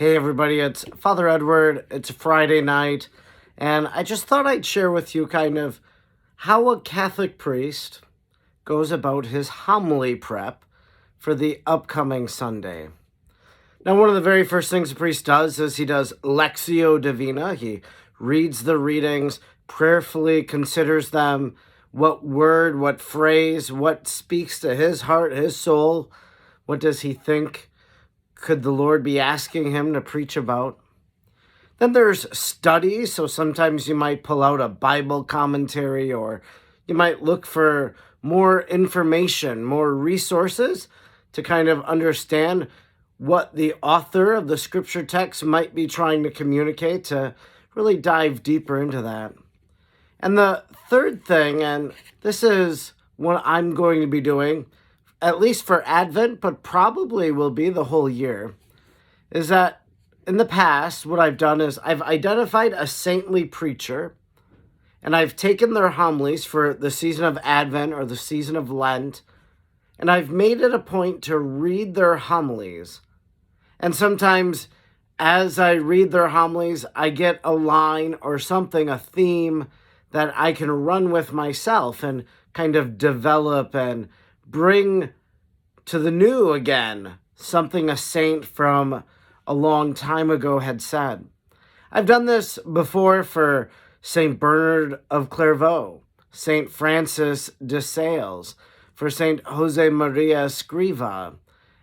Hey everybody, it's Father Edward. It's Friday night, and I just thought I'd share with you kind of how a Catholic priest goes about his homily prep for the upcoming Sunday. Now, one of the very first things a priest does is he does Lectio Divina. He reads the readings, prayerfully considers them, what word, what phrase, what speaks to his heart, his soul, what does he think could the Lord be asking him to preach about? Then there's studies, so sometimes you might pull out a Bible commentary or you might look for more information, more resources to kind of understand what the author of the scripture text might be trying to communicate, to really dive deeper into that. And the third thing, and this is what I'm going to be doing, at least for Advent, but probably will be the whole year, is that in the past, what I've done is I've identified a saintly preacher, and I've taken their homilies for the season of Advent or the season of Lent, and I've made it a point to read their homilies. And sometimes as I read their homilies, I get a line or something, a theme that I can run with myself and kind of develop and bring to the new again, something a saint from a long time ago had said. I've done this before for St. Bernard of Clairvaux, St. Francis de Sales, for St. Jose Maria Escriva,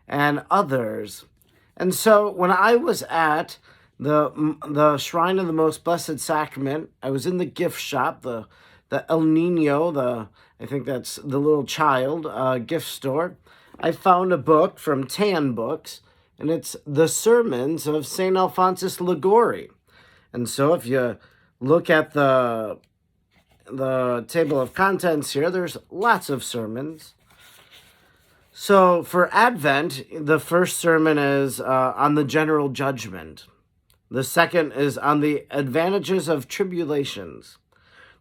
and others. And so when I was at the Shrine of the Most Blessed Sacrament, I was in the gift shop, the El Nino, I think that's the little child gift store. I found a book from Tan Books, and it's the Sermons of St. Alphonsus Liguori. And so if you look at the table of contents here, there's lots of sermons. So for Advent, the first sermon is on the general judgment. The second is on the advantages of tribulations.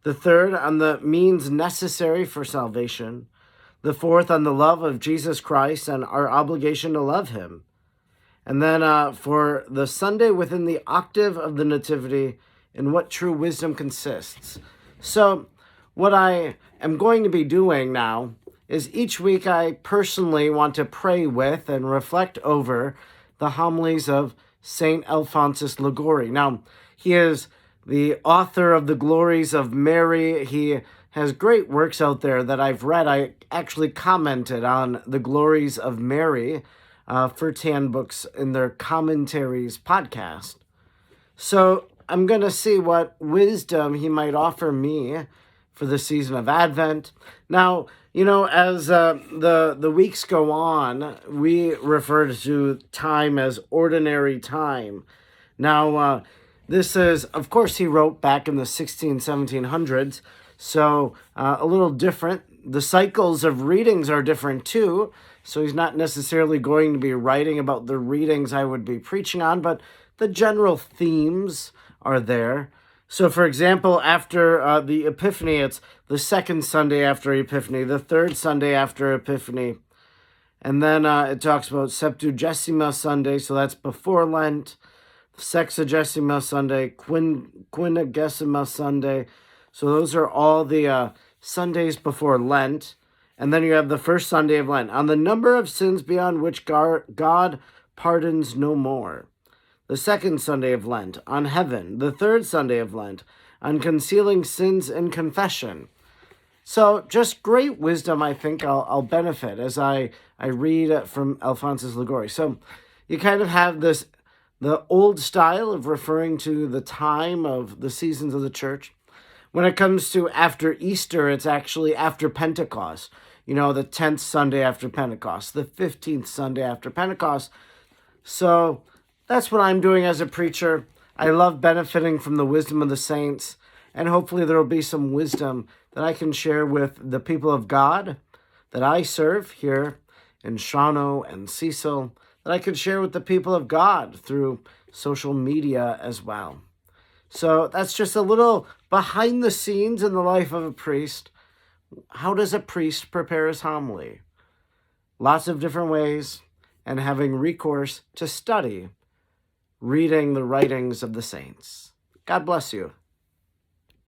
The third on the means necessary for salvation. The fourth on the love of Jesus Christ and our obligation to love him. And then for the Sunday within the octave of the Nativity, in what true wisdom consists. So what I am going to be doing now is each week I personally want to pray with and reflect over the homilies of St. Alphonsus Liguori. Now, he is the author of the Glories of Mary. He has great works out there that I've read. I actually commented on the Glories of Mary for Tan Books in their Commentaries podcast. So I'm going to see what wisdom he might offer me for the season of Advent. Now, as the weeks go on, we refer to time as ordinary time. Now, this is, of course, he wrote back in the 1700s, so a little different. The cycles of readings are different too, so he's not necessarily going to be writing about the readings I would be preaching on, but the general themes are there. So, for example, after the Epiphany, it's the second Sunday after Epiphany, the third Sunday after Epiphany, and then it talks about Septuagesima Sunday, so that's before Lent, Sexagesima Sunday, Quinquagesima Sunday. So those are all the Sundays before Lent. And then you have the first Sunday of Lent, on the number of sins beyond which God pardons no more. The second Sunday of Lent, on heaven. The third Sunday of Lent, on concealing sins in confession. So just great wisdom, I think I'll benefit as I read from Alphonsus Liguori. So you kind of have the old style of referring to the time of the seasons of the church. When it comes to after Easter, it's actually after Pentecost. The 10th Sunday after Pentecost, the 15th Sunday after Pentecost. So that's what I'm doing as a preacher. I love benefiting from the wisdom of the saints, and hopefully there will be some wisdom that I can share with the people of God that I serve here in Shawano and Cecil, that I could share with the people of God through social media as well. So that's just a little behind the scenes in the life of a priest. How does a priest prepare his homily? Lots of different ways, and having recourse to study reading the writings of the saints. God bless you.